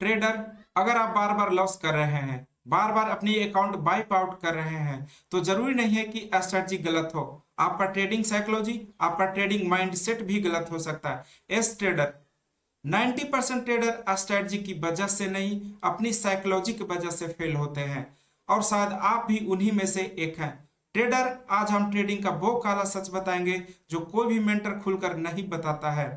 Trader, अगर आप बार बार loss कर रहे हैं, बार बार अपनी अकाउंट वाइप आउट कर रहे हैं, तो जरूरी नहीं है कि स्ट्रेटजी गलत हो। आपका ट्रेडिंग साइकोलॉजी, आपका ट्रेडिंग माइंडसेट भी गलत हो सकता है। एस ट्रेडर, 90% ट्रेडर स्ट्रेटजी की वजह से नहीं, अपनी साइकोलॉजी की वजह से फेल होते हैं, और शायद आप भी उन्हीं में से एक हैं। ट्रेडर, आज हम ट्रेडिंग का वो काला सच बताएंगे जो कोई भी मेंटर खुलकर नहीं बताता है।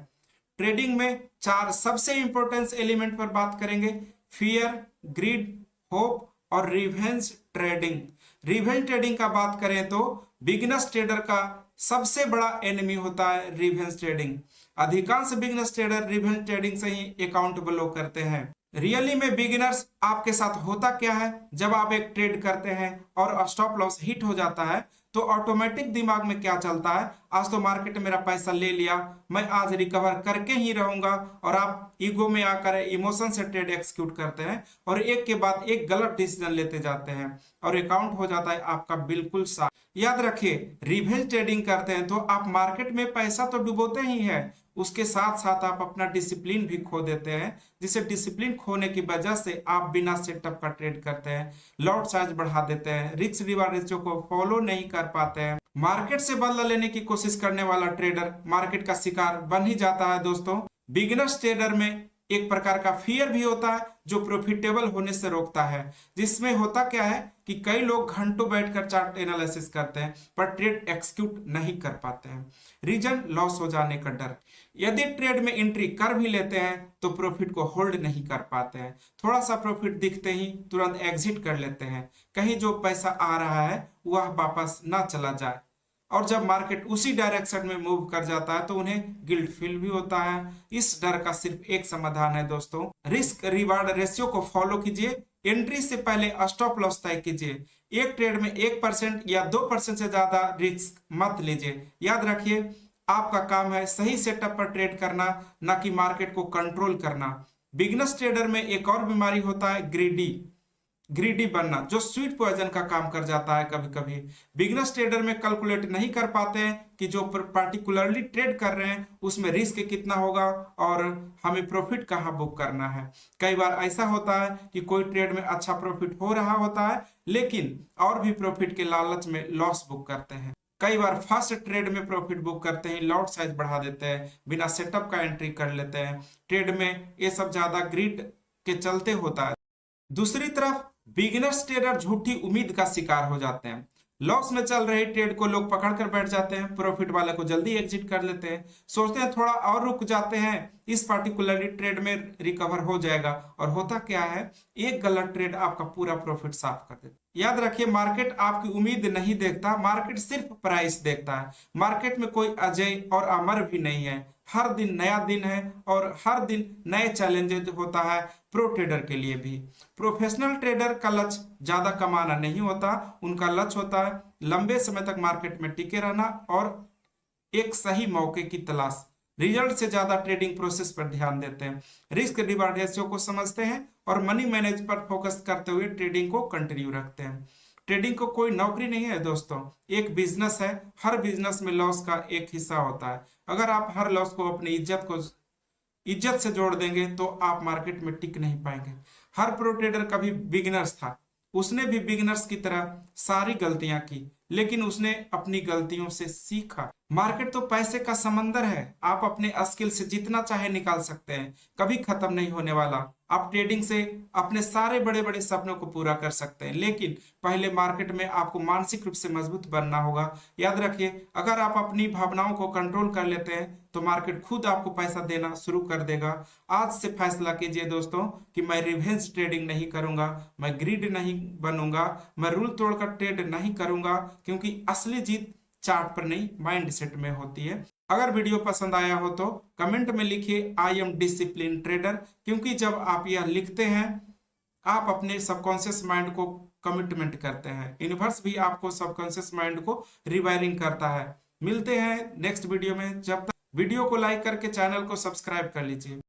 ट्रेडिंग में चार सबसे इंपॉर्टेंट एलिमेंट पर बात करेंगे: फियर, ग्रीड, होप और रिवेंज ट्रेडिंग। रिवेंज ट्रेडिंग का बात करें तो बिगिनर्स ट्रेडर का सबसे बड़ा एनिमी होता है रिवेंज ट्रेडिंग। अधिकांश बिगिनर्स ट्रेडर रिवेंज ट्रेडिंग से ही अकाउंट ब्लॉक करते हैं। रियली में बिगिनर्स आपके साथ होता क्या है, जब आप एक ट्रेड करते हैं और स्टॉप लॉस हिट हो जाता है तो ऑटोमेटिक दिमाग में क्या चलता है, आज तो मार्केट मेरा पैसा ले लिया, मैं आज रिकवर करके ही रहूंगा, और आप ईगो में आकर इमोशन से ट्रेड एक्सिक्यूट करते हैं और एक के बाद एक गलत डिसीजन लेते जाते हैं और अकाउंट हो जाता है आपका बिल्कुल साफ। याद रखिए, रिवेंज ट्रेडिंग करते हैं तो आप मार्केट में पैसा तो डुबोते ही हैं, उसके साथ साथ आप अपना डिसिप्लिन भी खो देते हैं, जिसे डिसिप्लिन खोने की वजह से आप बिना सेटअप का ट्रेड करते हैं, लॉट साइज बढ़ा देते हैं, रिस्क रिवार्ड रेशियो को फॉलो नहीं कर पाते हैं। मार्केट से बदला लेने की कोशिश करने वाला ट्रेडर मार्केट का शिकार बन ही जाता है। दोस्तों, बिगिनर्स ट्रेडर में एक प्रकार का फियर भी होता है जो प्रॉफिटेबल होने से रोकता है, जिसमें होता क्या है कि कई लोग घंटों बैठकर चार्ट एनालिसिस करते हैं पर ट्रेड एक्सिक्यूट नहीं कर पाते हैं। रीजन, लॉस हो जाने का डर। यदि ट्रेड में एंट्री कर भी लेते हैं तो प्रॉफिट को होल्ड नहीं कर पाते हैं, थोड़ा सा प्रॉफिट दिखते ही तुरंत एग्जिट कर लेते हैं, कहीं जो पैसा आ रहा है वह वापस ना चला जाए, और जब मार्केट उसी डायरेक्शन में मूव कर जाता है तो उन्हें गिल्ट फील भी होता है। इस डर का सिर्फ एक समाधान है दोस्तों, रिस्क रिवार्ड रेशियो को फॉलो कीजिए। एंट्री से पहले स्टॉप लॉस तय कीजिए। एक ट्रेड में 1% या 2% से ज्यादा रिस्क मत लीजिए। याद रखिए, आपका काम है सही सेटअप पर ट्रेड करना, ना कि मार्केट को कंट्रोल करना। बिगिनर्स ट्रेडर में एक और बीमारी होता है ग्रीडी बनना, जो स्वीट पॉइजन का काम कर जाता है। कभी कभी बिगिनर्स ट्रेडर में कैलकुलेट नहीं कर पाते हैं कि जो पार्टिकुलरली ट्रेड कर रहे हैं उसमें रिस्क कितना होगा और हमें प्रॉफिट कहाँ बुक करना है। कई बार ऐसा होता है कि कोई ट्रेड में अच्छा प्रॉफिट हो रहा होता है, लेकिन और भी प्रॉफिट के लालच में लॉस बुक करते हैं। कई बार फर्स्ट ट्रेड में प्रॉफिट बुक करते हैं, लॉट साइज बढ़ा देते हैं, बिना सेटअप का एंट्री कर लेते हैं। ट्रेड में ये सब ज्यादा ग्रीड के चलते होता है। दूसरी तरफ बिगिनर्स ट्रेडर झूठी उम्मीद का शिकार हो जाते हैं। लॉस में चल रहे ट्रेड को लोग पकड़ कर बैठ जाते हैं, प्रॉफिट वाले को जल्दी एग्जिट कर लेते हैं, सोचते हैं थोड़ा और रुक जाते हैं, इस पार्टिकुलर ट्रेड में रिकवर हो जाएगा, और होता क्या है, एक गलत ट्रेड आपका पूरा प्रॉफिट साफ कर देता है। याद रखिए, मार्केट आपकी उम्मीद नहीं देखता, मार्केट सिर्फ प्राइस देखता है। मार्केट में कोई अजय और अमर भी नहीं है, हर दिन नया दिन है और हर दिन नए चैलेंजेस होता है प्रो ट्रेडर के लिए भी। प्रोफेशनल ट्रेडर का लक्ष्य ज्यादा कमाना नहीं होता, उनका लक्ष्य होता है लंबे समय तक मार्केट में टिके रहना और एक सही मौके की तलाश। रिजल्ट से ज्यादा ट्रेडिंग प्रोसेस पर ध्यान देते हैं, रिस्क रिवार्ड रेशियो को समझते हैं और मनी मैनेज पर फोकस करते हुए ट्रेडिंग को कंटिन्यू रखते हैं। ट्रेडिंग को कोई नौकरी नहीं है दोस्तों, एक बिजनेस है। हर बिजनेस में लॉस का एक हिस्सा होता है। अगर आप हर लॉस को अपनी इज्जत से जोड़ देंगे तो आप मार्केट में टिक नहीं पाएंगे। हर प्रो ट्रेडर कभी बिगिनर्स था, उसने भी बिगिनर्स की तरह सारी गलतियां की, लेकिन उसने अपनी गलतियों से सीखा। मार्केट तो पैसे का समंदर है, आप अपने स्किल से जितना चाहे निकाल सकते हैं, कभी खत्म नहीं होने वाला। आप ट्रेडिंग से अपने सारे बड़े बड़े सपनों को पूरा कर सकते हैं, लेकिन पहले मार्केट में आपको मानसिक रूप से मजबूत बनना होगा। याद रखिए, अगर आप अपनी भावनाओं को कंट्रोल कर लेते हैं तो मार्केट खुद आपको पैसा देना शुरू कर देगा। आज से फैसला कीजिए दोस्तों कि मैं रिवेंज ट्रेडिंग नहीं करूंगा, मैं ग्रीड नहीं बनूंगा, मैं रूल तोड़कर ट्रेड नहीं करूंगा, क्योंकि असली जीत चार्ट पर नहीं, माइंड सेट में होती है। अगर वीडियो पसंद आया हो तो कमेंट में लिखिए आई एम डिसिप्लिन ट्रेडर, क्योंकि जब आप यह लिखते हैं आप अपने सबकॉन्शियस माइंड को कमिटमेंट करते हैं, यूनिवर्स भी आपको सबकॉन्शियस माइंड को रिवायरिंग करता है। मिलते हैं नेक्स्ट वीडियो में, जब तक वीडियो को लाइक करके चैनल को सब्सक्राइब कर लीजिए।